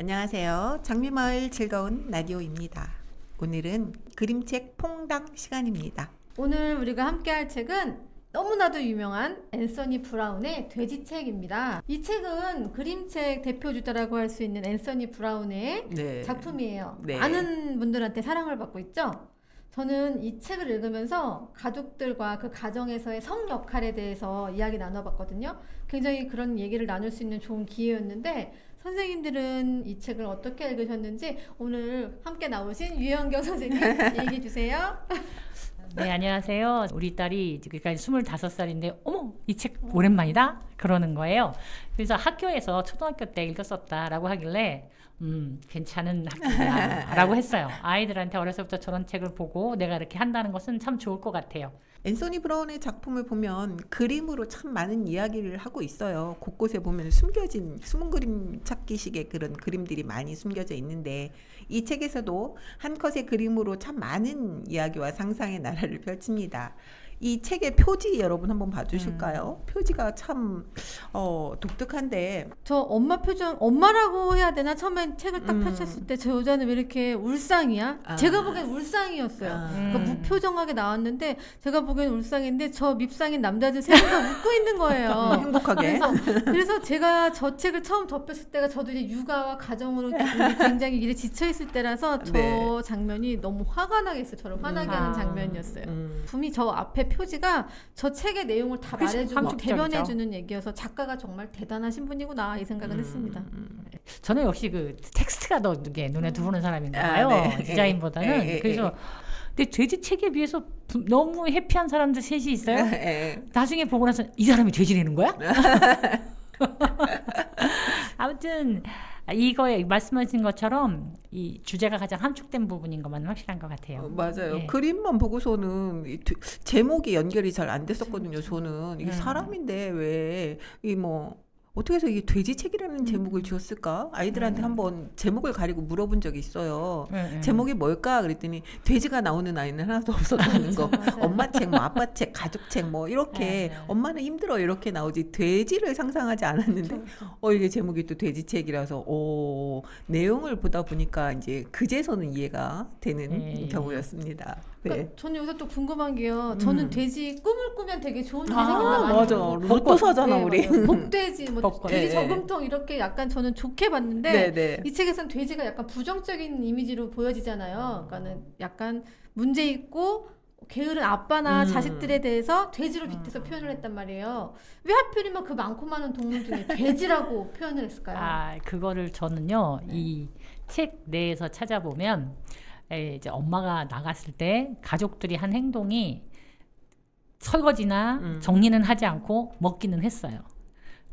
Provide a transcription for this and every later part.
안녕하세요. 장미마을 즐거운 라디오입니다. 오늘은 그림책 퐁당 시간입니다. 오늘 우리가 함께 할 책은 너무나도 유명한 앤서니 브라운의 돼지책입니다. 이 책은 그림책 대표주자라고 할 수 있는 앤서니 브라운의 작품이에요. 많은 분들한테 사랑을 받고 있죠. 저는 이 책을 읽으면서 가족들과 그 가정에서의 성 역할에 대해서 이야기 나눠봤거든요. 굉장히 그런 얘기를 나눌 수 있는 좋은 기회였는데 선생님들은 이 책을 어떻게 읽으셨는지 오늘 함께 나오신 유영경 선생님 얘기해 주세요. 네, 안녕하세요. 우리 딸이 그러니까 25살인데 어머, 이 책 오랜만이다? 그러는 거예요. 그래서 학교에서 초등학교 때 읽었었다라고 하길래 괜찮은 학교야 라고 했어요. 아이들한테 어려서부터 저런 책을 보고 내가 이렇게 한다는 것은 참 좋을 것 같아요. 앤서니 브라운의 작품을 보면 그림으로 참 많은 이야기를 하고 있어요. 곳곳에 보면 숨겨진 숨은 그림 찾기식의 그런 그림들이 많이 숨겨져 있는데 이 책에서도 한 컷의 그림으로 참 많은 이야기와 상상의 나라를 펼칩니다. 이 책의 표지 여러분 한번 봐주실까요? 표지가 참 독특한데 저 엄마 표정, 엄마라고 해야 되나? 처음에 책을 딱 펼쳤을 때 저 여자는 왜 이렇게 울상이야? 제가 보기엔 울상이었어요. 그러니까 무표정하게 나왔는데 제가 보기엔 울상인데 저 밉상인 남자들 세 명다 웃고 있는 거예요. 행복하게. 그래서 제가 저 책을 처음 접했을 때가 저도 이제 육아와 가정으로 굉장히 일에 지쳐있을 때라서 저 장면이 너무 화가 나게 했어요. 저를 화나게 하는 장면이었어요. 분이 저 앞에 표지가 저 책의 내용을 다 말해주고 대변해주는 얘기여서 작가가 정말 대단하신 분이구나 이 생각은 했습니다. 저는 역시 그 텍스트가 더 눈에 들어오는 사람인가 봐요. 디자인보다는. 그래서 근데 돼지책에 비해서 너무 해피한 사람들 셋이 있어요. 나중에 보고 나서 이 사람이 돼지라는 거야? 아무튼 이거에 말씀하신 것처럼 이 주제가 가장 함축된 부분인 것만 확실한 것 같아요. 맞아요. 그림만 보고서는 제목이 연결이 잘 안 됐었거든요. 저는 이게 사람인데 왜 이 어떻게 해서 이게 돼지책이라는 제목을 지었을까? 아이들한테 한번 제목을 가리고 물어본 적이 있어요. 제목이 뭘까? 그랬더니 돼지가 나오는 아이는 하나도 없었다는 거. 엄마 책, 아빠 책, 가족 책 이렇게 엄마는 힘들어 이렇게 나오지 돼지를 상상하지 않았는데 이게 제목이 또 돼지책이라서 내용을 보다 보니까 이제 그제서는 이해가 되는 경우였습니다. 그러니까 저는 여기서 또 궁금한 게요. 저는 돼지 꿈을 꾸면 되게 좋은 일이 생긴다 많이 맞아. 로또 사잖아 우리. 복돼지, 돼지 저금통 이렇게 약간 저는 좋게 봤는데 이 책에서는 돼지가 약간 부정적인 이미지로 보여지잖아요. 그러니까는 약간 문제 있고 게으른 아빠나 자식들에 대해서 돼지로 빗대서 표현을 했단 말이에요. 왜 하필이면 그 많고 많은 동물 중에 돼지라고 표현을 했을까요? 그거를 저는요 이 책 내에서 찾아보면 이제 엄마가 나갔을 때 가족들이 한 행동이 설거지나 정리는 하지 않고 먹기는 했어요.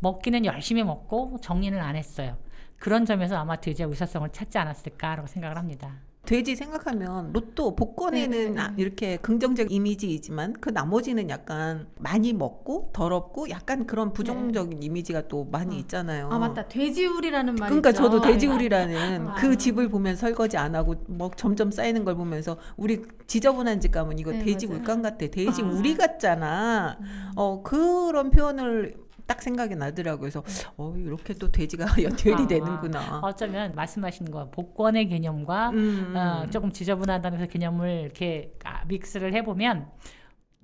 먹기는 열심히 먹고 정리는 안 했어요. 그런 점에서 아마 돼지의 의사성을 찾지 않았을까라고 생각을 합니다. 돼지 생각하면 로또 복권에는 이렇게 긍정적 이미지이지만 그 나머지는 약간 많이 먹고 더럽고 약간 그런 부정적인 이미지가 또 많이 있잖아요. 맞다. 돼지우리라는 말이 그러니까 있죠. 저도 돼지우리라는 그 집을 보면 설거지 안 하고 점점 쌓이는 걸 보면서 우리 지저분한 집 가면 이거 돼지 물감 같아. 돼지 우리 같잖아. 그런 표현을 딱 생각이 나더라고요. 그래서 이렇게 또 돼지가 연결이 되는구나. 어쩌면 말씀하신 거 복권의 개념과 조금 지저분하다는 그 개념을 이렇게 믹스를 해보면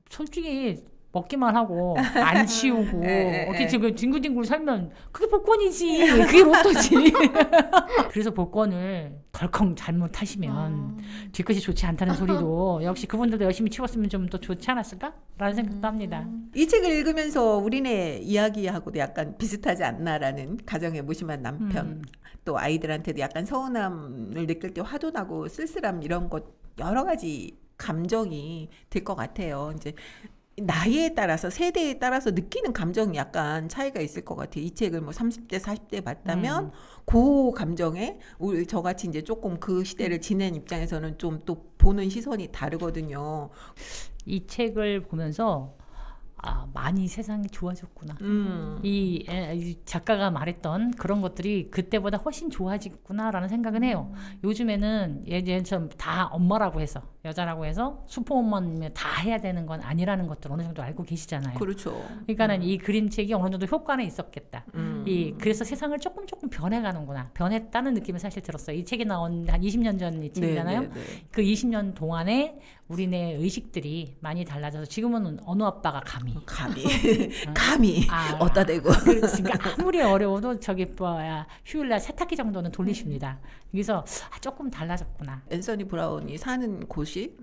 솔직히 먹기만 하고 안 치우고 이렇게 지금 뒹굴뒹굴 살면 그게 복권이지. 그게 로또지. 그래서 복권을 덜컹 잘못하시면 뒤끝이 좋지 않다는 소리도 역시 그분들도 열심히 치웠으면 좀 더 좋지 않았을까? 라는 생각도 합니다. 이 책을 읽으면서 우리네 이야기하고도 약간 비슷하지 않나라는 가정의 무심한 남편 또 아이들한테도 약간 서운함을 느낄 때 화도 나고 쓸쓸함 이런 것 여러 가지 감정이 들 것 같아요. 이제 나이에 따라서 세대에 따라서 느끼는 감정이 약간 차이가 있을 것 같아요. 이 책을 30대 40대 봤다면 그 감정에 우리 저같이 이제 조금 그 시대를 지낸 입장에서는 좀 또 보는 시선이 다르거든요. 이 책을 보면서 많이 세상이 좋아졌구나. 이 작가가 말했던 그런 것들이 그때보다 훨씬 좋아졌구나라는 생각은 해요. 요즘에는 예전처럼 다 엄마라고 해서 여자라고 해서 슈퍼우먼이면 다 해야 되는 건 아니라는 것들 어느 정도 알고 계시잖아요. 그렇죠. 그러니까는 이 그림책이 어느 정도 효과는 있었겠다. 그래서 세상을 조금 변해가는구나. 변했다는 느낌이 사실 들었어요. 이 책이 나온 한 20년 전 이 책이잖아요. 그 20년 동안에 우리네 의식들이 많이 달라져서 지금은 어느 아빠가 감히 어디다 대고. 그러니까 아무리 어려워도 저기 휴일날 세탁기 정도는 돌리십니다. 그래서 조금 달라졌구나. 앤서니 브라운이 사는 곳이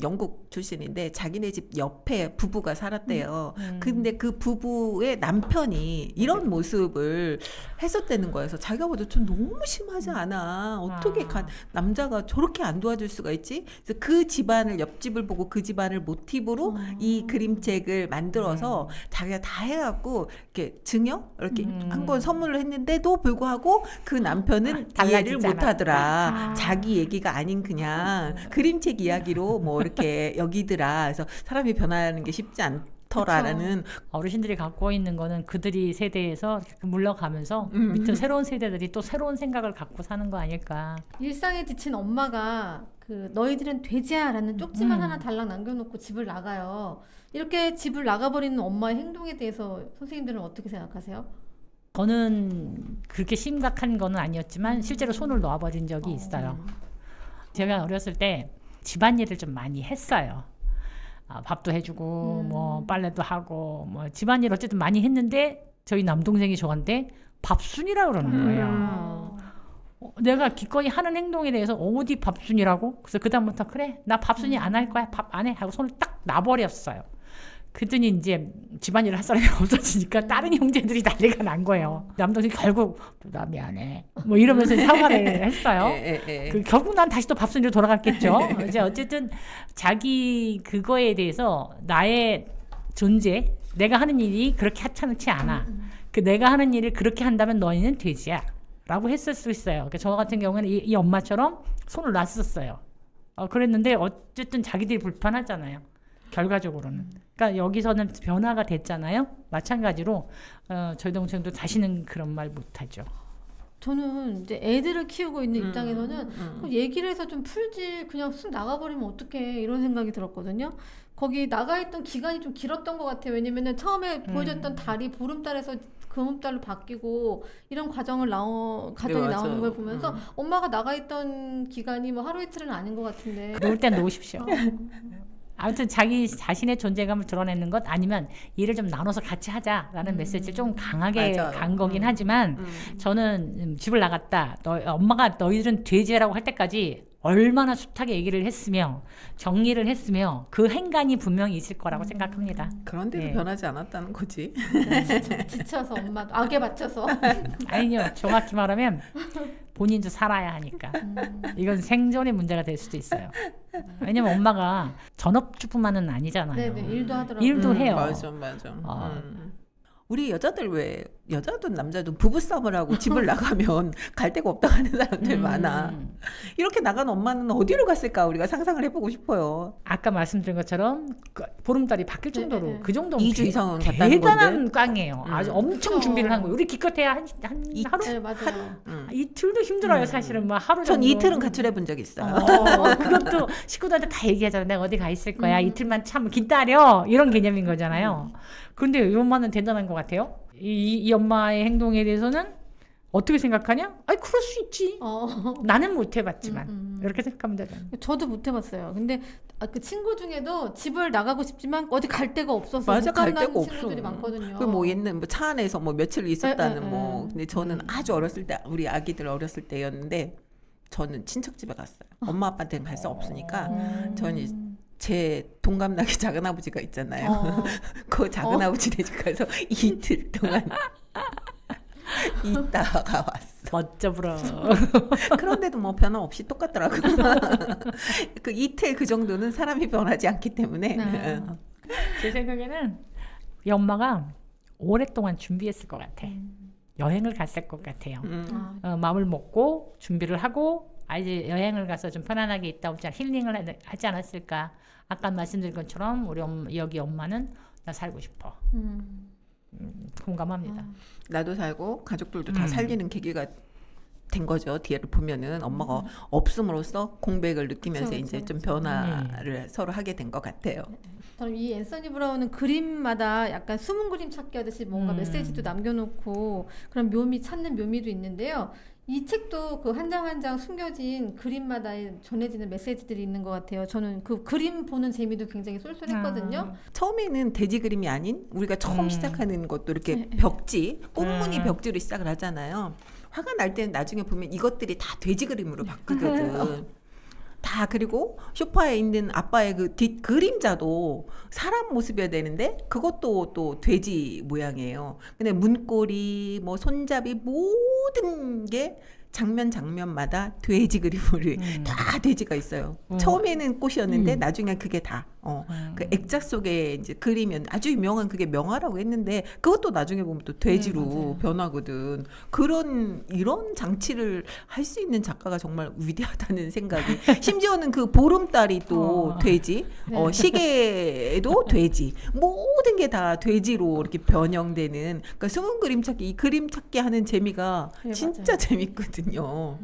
영국 출신인데 자기네 집 옆에 부부가 살았대요. 근데 그 부부의 남편이 이런 모습을 했었다는 거여서 자기가 봐도 좀 너무 심하지 않아. 어떻게 남자가 저렇게 안 도와줄 수가 있지? 그래서 그 집안을 옆집을 보고 그 집안을 모티브로 이 그림책을 만들어서 자기가 다 해갖고 이렇게 증여 이렇게 한번 선물을 했는데도 불구하고 그 남편은 이해를 못하더라. 자기 얘기가 아닌 그냥 그림책 이야기로 뭐 이렇게 여기더라. 그래서 사람이 변하는 게 쉽지 않더라라는. 어르신들이 갖고 있는 거는 그들이 세대에서 물러가면서 밑에 새로운 세대들이 또 새로운 생각을 갖고 사는 거 아닐까. 일상에 지친 엄마가 그 너희들은 돼지야 라는 쪽지만 하나 달랑 남겨놓고 집을 나가요. 이렇게 집을 나가버리는 엄마의 행동에 대해서 선생님들은 어떻게 생각하세요? 저는 그렇게 심각한 거는 아니었지만 실제로 손을 놓아버린 적이 있어요. 제가 어렸을 때 집안일을 좀 많이 했어요. 밥도 해주고 뭐 빨래도 하고 뭐 집안일 어쨌든 많이 했는데 저희 남동생이 저한테 밥순이라고 그러는 거예요. 내가 기꺼이 하는 행동에 대해서 어디 밥순이라고? 그래서 그다음부터 그래 나 밥순이 안 할 거야. 밥 안 해 하고 손을 딱 놔버렸어요. 그랬더니 이제 집안일을 할 사람이 없어지니까 다른 형제들이 난리가 난 거예요. 남동생이 결국 나 미안해 뭐 이러면서 사과를 했어요. 결국 난 다시 또 밥순이로 돌아갔겠죠. 이제 어쨌든 자기 그거에 대해서 나의 존재, 내가 하는 일이 그렇게 하찮지 않아. 그 내가 하는 일을 그렇게 한다면 너희는 돼지야 라고 했을 수 있어요. 그러니까 저 같은 경우에는 이 엄마처럼 손을 놨었어요. 그랬는데 어쨌든 자기들이 불편하잖아요. 결과적으로는. 그러니까 여기서는 변화가 됐잖아요. 마찬가지로 저희 동생도 다시는 그런 말 못하죠. 저는 이제 애들을 키우고 있는 입장에서는 얘기를 해서 좀 풀지 그냥 쑥 나가버리면 어떡해 이런 생각이 들었거든요. 거기 나가 있던 기간이 좀 길었던 것 같아요. 왜냐면은 처음에 보여줬던 달이 보름달에서 금음달로 바뀌고 이런 과정이 나오는 걸 보면서 엄마가 나가 있던 기간이 뭐 하루 이틀은 아닌 것 같은데. 놓을 땐 놓으십시오. 아무튼 자기 자신의 존재감을 드러내는 것 아니면 일을 좀 나눠서 같이 하자라는 메시지를 좀 강하게 간 거긴 하지만 저는 집을 나갔다. 엄마가 너희들은 돼지라고 할 때까지 얼마나 숱하게 얘기를 했으며 정리를 했으며 그 행간이 분명히 있을 거라고 생각합니다. 그런데도 네. 변하지 않았다는 거지. 지쳐서 엄마도 악에 맞춰서. 아니요. 정확히 말하면 본인도 살아야 하니까. 이건 생존의 문제가 될 수도 있어요. 왜냐면 엄마가 전업주부만은 아니잖아요. 네네, 일도 하더라고요. 일도 해요. 맞아. 우리 여자든 남자든 부부싸움을 하고 집을 나가면 갈 데가 없다고 하는 사람들 많아. 이렇게 나간 엄마는 어디로 갔을까 우리가 상상을 해보고 싶어요. 아까 말씀드린 것처럼 보름달이 바뀔 정도로 네네. 그 정도면 2주 이상은 갔다는 대단한 건데. 꽝이에요. 아주 엄청 준비를 한 거예요. 우리 기껏해야 한 하루? 네, 맞아요. 이틀도 힘들어요. 사실은 뭐 하루 전 정도. 이틀은 가출해 본 적 있어요. 그것도 식구들한테 다 얘기하잖아요. 내가 어디 가 있을 거야. 이틀만 참 기다려. 이런 개념인 거잖아요. 근데 이 엄마는 대단한 것 같아요. 이 엄마의 행동에 대해서는 어떻게 생각하냐? 아이 그럴 수 있지. 나는 못 해봤지만 이렇게 생각하면 되잖아요. 저도 못 해봤어요. 근데 그 친구 중에도 집을 나가고 싶지만 어디 갈 데가 없어서 맞아, 못 갈 간다는 데가 친구들이 없어. 많거든요. 그 뭐 옛날 뭐 차 안에서 뭐 며칠 있었다는 네, 뭐. 근데 저는 아주 어렸을 때 우리 아기들 어렸을 때였는데 저는 친척 집에 갔어요. 엄마 아빠한테는 갈 수 없으니까 저는 제 동갑나기 작은아버지가 있잖아요. 그 작은아버지네 집 가서 이틀 동안 있다가 왔어. 멋져 불어. 그런데도 뭐 변화 없이 똑같더라고요. 그 이틀 그 정도는 사람이 변하지 않기 때문에. 제 생각에는 이 엄마가 오랫동안 준비했을 것 같아. 여행을 갔을 것 같아요. 마음을 먹고 준비를 하고 이제 여행을 가서 좀 편안하게 있다 오자 힐링을 하지 않았을까. 아까 말씀드린 것처럼 우리 여기 엄마는 나 살고 싶어. 공감합니다. 나도 살고 가족들도 다 살리는 계기가 된 거죠. 뒤를 보면은 엄마가 없음으로써 공백을 느끼면서 그쵸, 이제 그쵸, 좀 변화를 서로 하게 된 것 같아요. 저는 이 앤서니 브라운은 그림마다 약간 숨은 그림 찾기 하듯이 뭔가 메시지도 남겨놓고 그런 묘미 찾는 묘미도 있는데요. 이 책도 그 한 장 한 장 숨겨진 그림마다 전해지는 메시지들이 있는 것 같아요. 저는 그 그림 보는 재미도 굉장히 쏠쏠했거든요. 처음에는 돼지 그림이 아닌 우리가 처음 시작하는 것도 이렇게 벽지, 꽃무늬 벽지로 시작을 하잖아요. 화가 날 때는 나중에 보면 이것들이 다 돼지 그림으로 바뀌거든. 다. 그리고 소파에 있는 아빠의 그 뒷 그림자도 사람 모습이어야 되는데 그것도 또 돼지 모양이에요. 근데 문고리, 뭐 손잡이 모든 게 장면마다 돼지 그림으로 다 돼지가 있어요. 처음에는 꽃이었는데 나중에 그게 다 그 액자 속에 이제 그리면 아주 유명한 그게 명화라고 했는데 그것도 나중에 보면 또 돼지로 변하거든. 이런 장치를 할 수 있는 작가가 정말 위대하다는 생각이. 심지어는 그 보름달이 또 돼지, 시계도 돼지, 모든 게 다 돼지로 이렇게 변형되는. 그러니까 숨은 그림 찾기, 이 그림 찾기 하는 재미가 진짜 재밌거든요.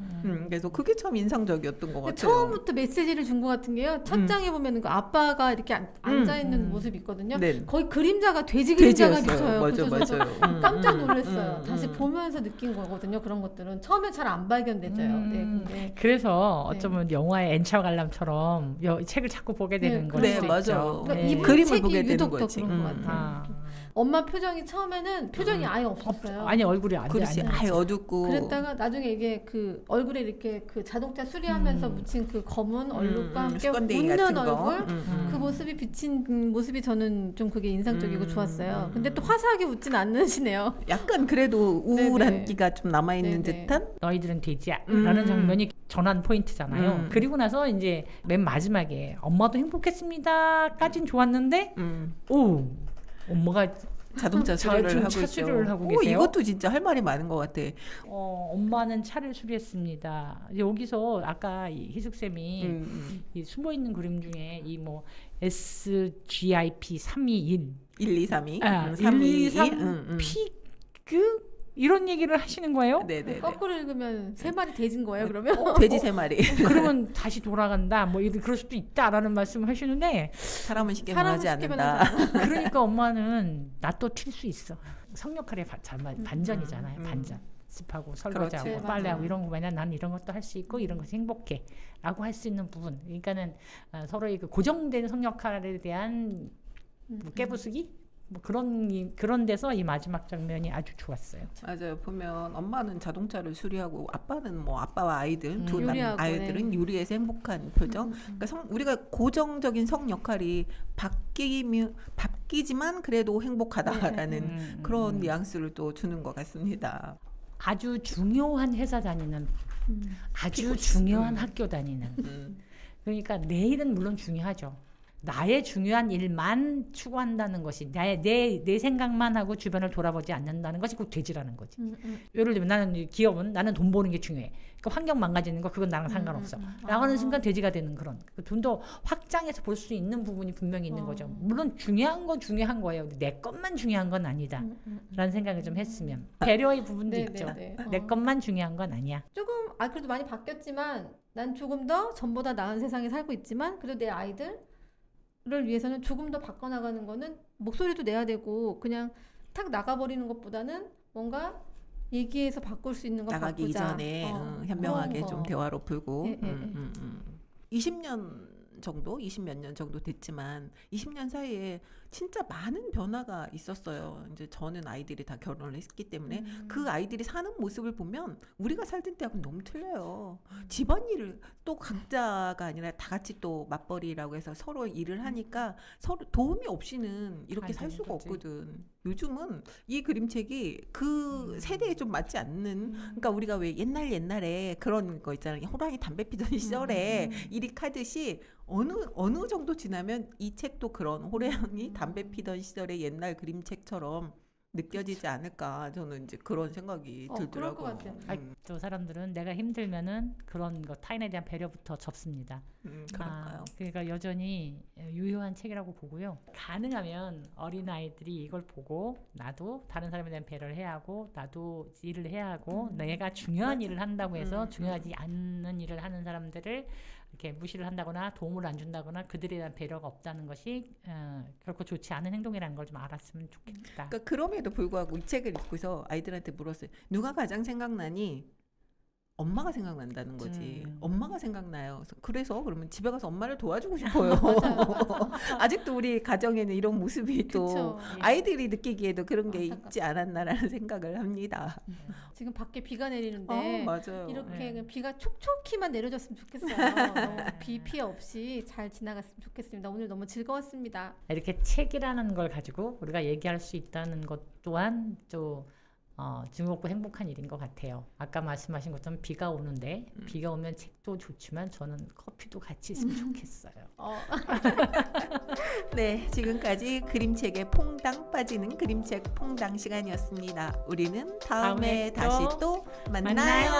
그래서 그게 참 인상적이었던 것 같아요. 처음부터 메시지를 준 것 같은 게요. 첫 장에 보면 그 아빠가 이렇게 앉아 있는 모습이 있거든요. 네. 거의 그림자가 돼지 그림자가 비쳐요. 맞아요. 깜짝 놀랐어요. 다시 보면서 느낀 거거든요. 그런 것들은 처음에 잘 안 발견되져요. 근데 그래서 어쩌면 영화의 엔차 관람처럼 책을 자꾸 보게 되는 거죠. 네, 맞아요. 그러니까 이 그림을 보게 되는 유독 거지. 더 그런 것 같아요. 엄마 표정이 처음에는 표정이 아예 없었어요. 아니 얼굴이 안 그렇지, 아예 어둡고. 그랬다가 나중에 이게 그 얼굴에 이렇게 그 자동차 수리하면서 묻힌 그 검은 얼룩과 함께 웃는 얼굴 그 모습이 비친 모습이 저는 좀 그게 인상적이고 좋았어요. 근데 또 화사하게 웃진 않으시네요. 약간 그래도 우울한 기가 좀 남아있는 듯한. 너희들은 돼지야 라는 장면이 전환 포인트잖아요. 그리고 나서 이제 맨 마지막에 엄마도 행복했습니다 까진 좋았는데 오 엄마가 자동차 수리를 하고 계세요. 이것도 진짜 할 말이 많은 것 같아. 엄마는 차를 수리했습니다. 여기서 아까 희숙쌤이 이 숨어있는 그림 중에 이 뭐 SGIP 321 1232 321 피그 이런 얘기를 하시는 거예요? 네네. 거꾸로 읽으면 세 마리 돼진 거예요, 그러면? 돼지 세 마리. 그러면 다시 돌아간다. 뭐 그럴 수도 있다라는 말씀을 하시는데 사람은 쉽게 변하지 않는다. 그러니까 엄마는 나 또 튈 수 있어. 성역할의 반전이잖아요. 반전. 습하고 설거지하고 그렇지, 빨래하고 이런 거 보면 난 이런 것도 할 수 있고 이런 것이 행복해라고 할 수 있는 부분. 그러니까는 서로의 그 고정된 성역할에 대한 깨부수기. 뭐 그런 데서 이 마지막 장면이 아주 좋았어요. 맞아요. 보면 엄마는 자동차를 수리하고 아빠는 뭐 아빠와 아이들 두 아이들은 네. 요리해서 행복한 표정. 그러니까 우리가 고정적인 성 역할이 바뀌지만 그래도 행복하다라는 그런 뉘앙스를 또 주는 것 같습니다. 아주 중요한 회사 다니는 아주 중요한 학교 다니는 그러니까 내일은 물론 중요하죠. 나의 중요한 일만 추구한다는 것이 내 생각만 하고 주변을 돌아보지 않는다는 것이 곧 돼지라는 거지. 예를 들면 나는 기업은 나는 돈 버는 게 중요해. 그러니까 환경 망가지는 거 그건 나랑 상관없어. 라고 하는 순간 돼지가 되는 그런 좀 더 확장해서 볼 수 있는 부분이 분명히 있는 거죠. 물론 중요한 건 중요한 거예요. 내 것만 중요한 건 아니다. 라는 생각을 좀 했으면. 배려의 부분도 있죠. 내 것만 중요한 건 아니야. 조금 그래도 많이 바뀌었지만 난 조금 더 전보다 나은 세상에 살고 있지만 그래도 내 아이들 를 위해서는 조금 더 바꿔나가는 거는 목소리도 내야 되고 그냥 탁 나가버리는 것보다는 뭔가 얘기해서 바꿀 수 있는 거 나가기 바꾸자. 이전에 현명하게 좀 대화로 풀고 20년 정도, 20몇 년 정도 됐지만 20년 사이에 진짜 많은 변화가 있었어요. 이제 저는 아이들이 다 결혼을 했기 때문에 그 아이들이 사는 모습을 보면 우리가 살던 때하고는 너무 틀려요. 집안일을 또 각자가 아니라 다 같이 또 맞벌이라고 해서 서로 일을 하니까 서로 도움이 없이는 이렇게 살 수가 없거든. 요즘은 이 그림책이 그 세대에 좀 맞지 않는, 그러니까 우리가 왜 옛날에 그런 거 있잖아요. 호랑이 담배 피던 시절에 이리 카듯이 어느 정도 지나면 이 책도 그런 호랑이 담배 피던 시절의 옛날 그림책처럼 느껴지지 않을까, 저는 이제 그런 생각이 들더라고요. 그럴 것 같아요. 또 사람들은 내가 힘들면은 그런 거 타인에 대한 배려부터 접습니다. 그럴까요? 그러니까 여전히 유효한 책이라고 보고요. 가능하면 어린아이들이 이걸 보고 나도 다른 사람에 대한 배려를 해야 하고 나도 일을 해야 하고 내가 중요한 일을 한다고 해서 중요하지 않는 일을 하는 사람들을 이렇게 무시를 한다거나 도움을 안 준다거나 그들에 대한 배려가 없다는 것이 결코 좋지 않은 행동이라는 걸 좀 알았으면 좋겠다. 그러니까 그럼에도 불구하고 이 책을 읽고서 아이들한테 물었어요. 누가 가장 생각나니? 엄마가 생각난다는 거지. 엄마가 생각나요. 그래서 그러면 집에 가서 엄마를 도와주고 싶어요. 아직도 우리 가정에는 이런 모습이 또 그쵸. 아이들이 느끼기에도 그런 게 있지 않았나라는 생각을 합니다. 지금 밖에 비가 내리는데 맞아요. 이렇게 비가 촉촉히만 내려졌으면 좋겠어요. 너무 비 피해 없이 잘 지나갔으면 좋겠습니다. 오늘 너무 즐거웠습니다. 이렇게 책이라는 걸 가지고 우리가 얘기할 수 있다는 것 또한 또 즐겁고 행복한 일인 것 같아요. 아까 말씀하신 것처럼 비가 오는데 비가 오면 책도 좋지만 저는 커피도 같이 있으면 좋겠어요. 네, 지금까지 그림책에 퐁당 빠지는 그림책 퐁당 시간이었습니다. 우리는 다음에 다시 또 만나요.